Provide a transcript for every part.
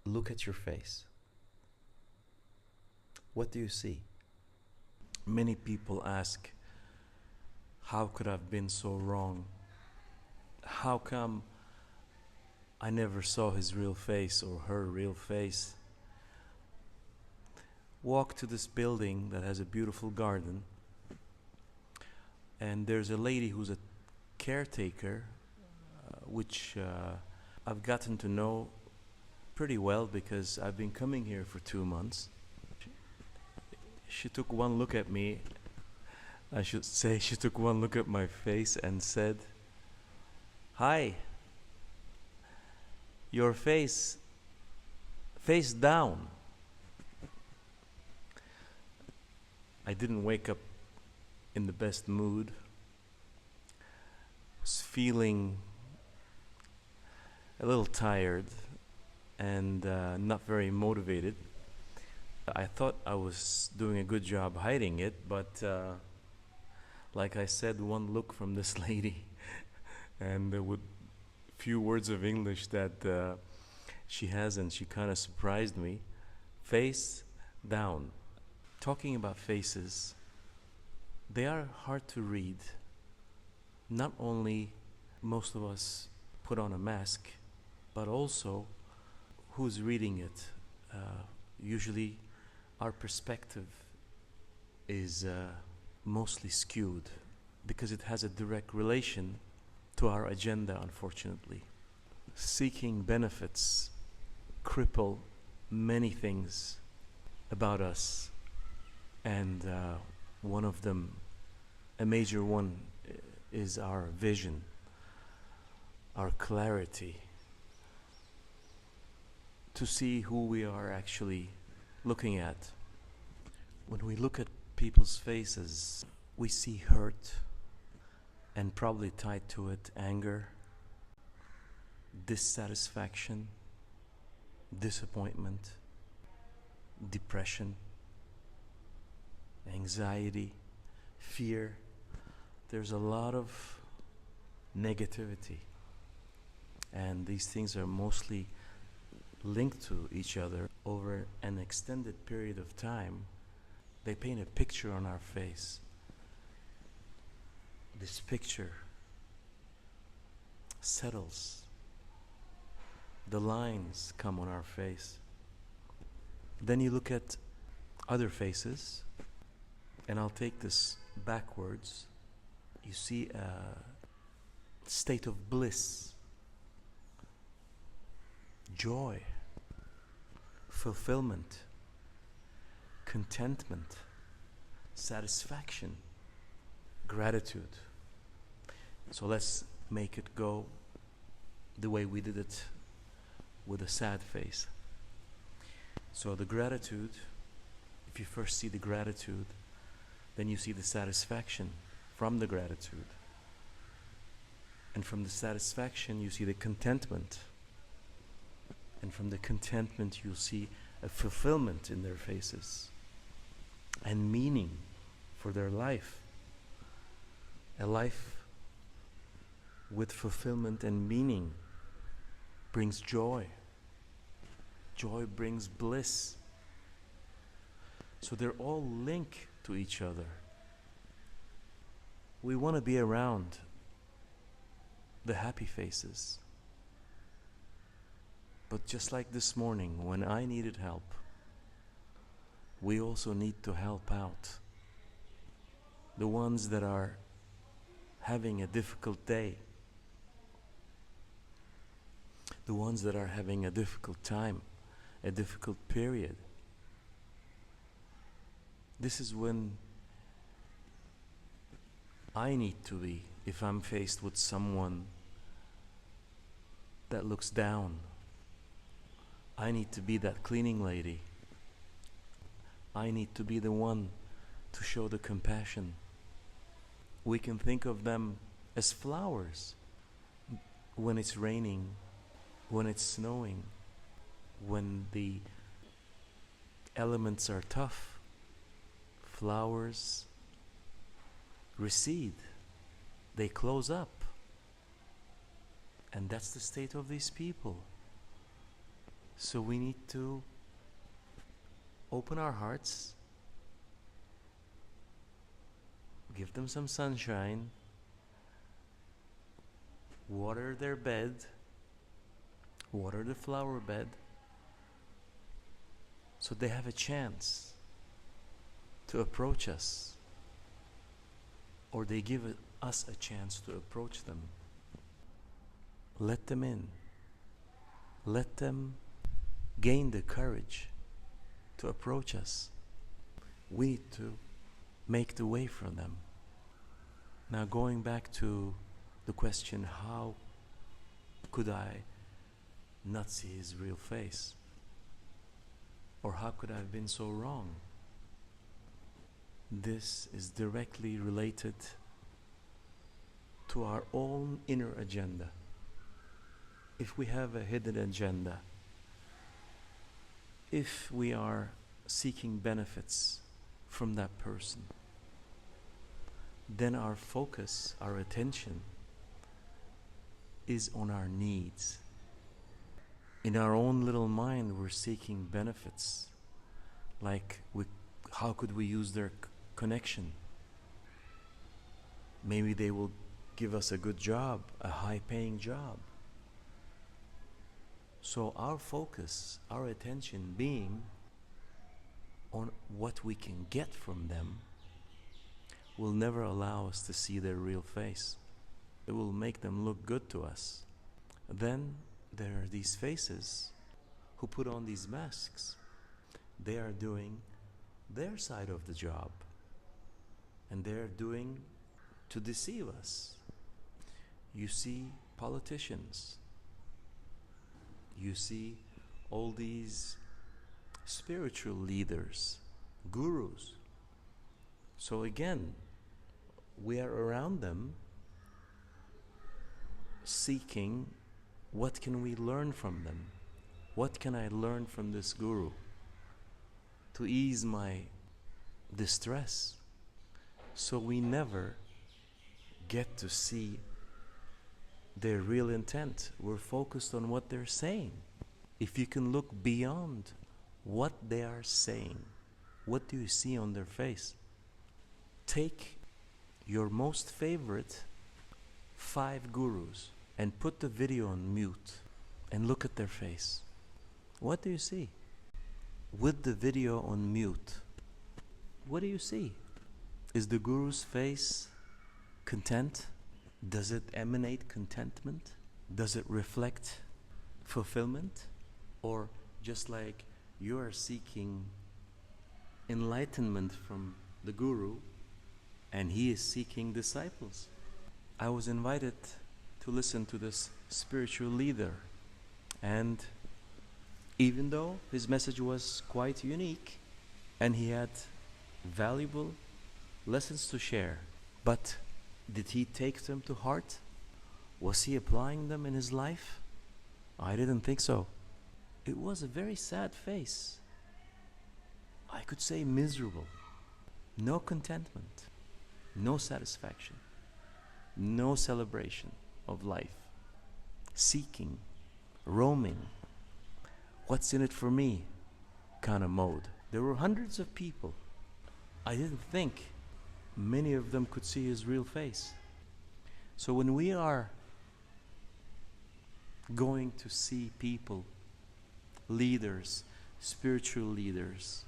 Look at your face. What do you see? Many people ask, how could I have been so wrong? How come I never saw his real face or her real face? Walk to this building that has a beautiful garden, and there's a lady who's a caretaker, which I've gotten to know pretty well because I've been coming here for 2 months. She took one look at me, I should say she took one look at my face and said, "Hi, your face down." I didn't wake up in the best mood. Was feeling a little tired and not very motivated. I thought I was doing a good job hiding it, but like I said, one look from this lady and with few words of English that she has, and she kind of surprised me. Face down. Talking about faces, they are hard to read. Not only most of us put on a mask, but also who's reading it. Usually our perspective is mostly skewed because it has a direct relation to our agenda, unfortunately. Seeking benefits cripple many things about us, and one of them, a major one, is our vision, our clarity, to see who we are actually looking at. When we look at people's faces, we see hurt, and probably tied to it anger, dissatisfaction, disappointment, depression, anxiety, fear. There's a lot of negativity, and these things are mostly linked to each other over an extended period of time. They paint a picture on our face. This picture settles. The lines come on our face. Then you look at other faces, and I'll take this backwards. You see a state of bliss, joy, fulfillment, contentment, satisfaction, gratitude. So let's make it go the way we did it with a sad face. So the gratitude, if you first see the gratitude, then you see the satisfaction from the gratitude. And from the satisfaction, you see the contentment. And from the contentment, you'll see a fulfillment in their faces and meaning for their life. A life with fulfillment and meaning brings joy. Joy brings bliss. So they're all linked to each other. We want to be around the happy faces. But just like this morning, when I needed help, we also need to help out the ones that are having a difficult day, the ones that are having a difficult time, a difficult period. This is when I need to be, if I'm faced with someone that looks down. I need to be that cleaning lady. I need to be the one to show the compassion. We can think of them as flowers. When it's raining, when it's snowing, when the elements are tough, flowers recede, they close up. And that's the state of these people. So we need to open our hearts, give them some sunshine, water their bed, water the flower bed, so they have a chance to approach us, or they give us a chance to approach them. Let them in. Let them gain the courage to approach us. We need to make the way for them. Now, going back to the question, how could I not see his real face? Or how could I have been so wrong? This is directly related to our own inner agenda. If we have a hidden agenda, if we are seeking benefits from that person, then our focus, our attention is on our needs. In our own little mind, we're seeking benefits, like how could we use their connection? Maybe they will give us a good job, a high-paying job. So our focus, our attention being on what we can get from them will never allow us to see their real face. It will make them look good to us. Then there are these faces who put on these masks. They are doing their side of the job, and they're doing to deceive us. You see politicians, you see all these spiritual leaders, gurus. So again, we are around them seeking, what can we learn from them? What can I learn from this guru to ease my distress? So we never get to see their real intent. We're focused on what they're saying. If you can look beyond what they are saying, what do you see on their face? Take your most favorite 5 gurus and put the video on mute and look at their face. What do you see? With the video on mute, what do you see? Is the guru's face content? Does it emanate contentment? Does it reflect fulfillment? Or just like you are seeking enlightenment from the guru and he is seeking disciples. I was invited to listen to this spiritual leader, and even though his message was quite unique and he had valuable lessons to share, but did he take them to heart? Was he applying them in his life? I didn't think so. It was a very sad face. I could say miserable. No contentment, no satisfaction, no celebration of life. Seeking, roaming, what's in it for me kind of mode. There were hundreds of people. I didn't think many of them could see his real face. So when we are going to see people, leaders, spiritual leaders,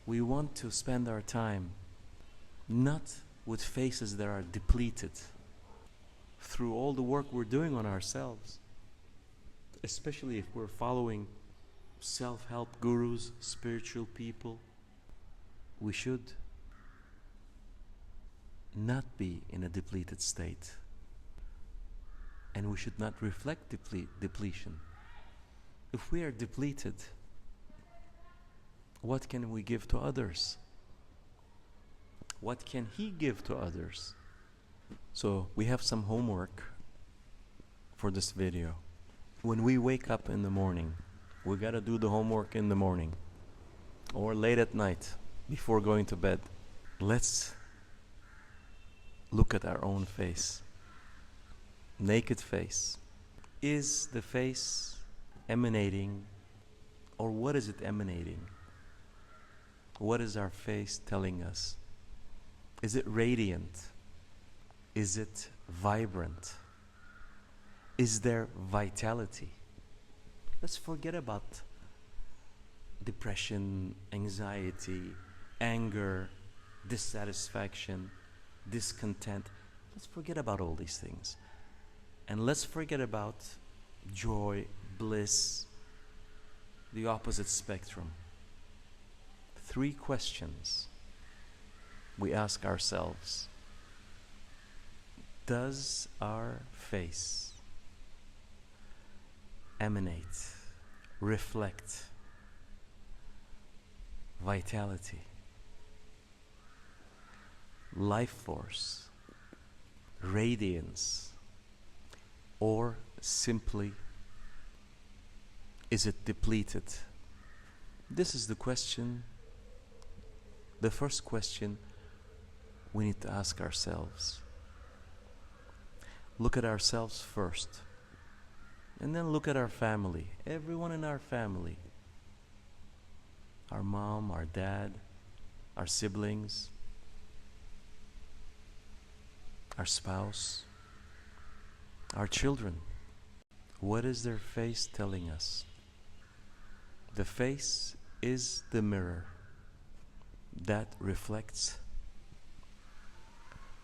we want to spend our time not with faces that are depleted through all the work we're doing on ourselves, especially if we're following self-help gurus, spiritual people. We should not be in a depleted state, and we should not reflect depletion. If we are depleted, what can we give to others? What can he give to others? So we have some homework for this video. When we wake up in the morning, we gotta do the homework in the morning or late at night before going to bed. Let's look at our own face. Naked face. Is the face emanating Or what is it emanating? What is our face telling us? Is it radiant? Is it vibrant? Is there vitality? Let's forget about depression, anxiety, anger, dissatisfaction, discontent. Let's forget about all these things. And let's forget about joy, bliss, the opposite spectrum. 3 questions we ask ourselves. Does our face emanate, reflect vitality, life force, radiance, or simply is it depleted? This is the question, the first question we need to ask ourselves. Look at ourselves first, and then look at our family, everyone in our family. Our mom, our dad, our siblings, our spouse, our children. What is their face telling us? The face is the mirror that reflects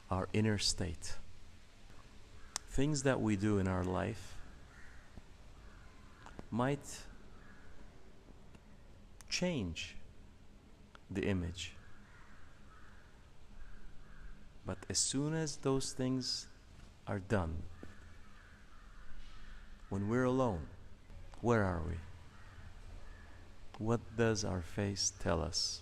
our inner state. Things that we do in our life might change the image. But as soon as those things are done, when we're alone, where are we? What does our face tell us?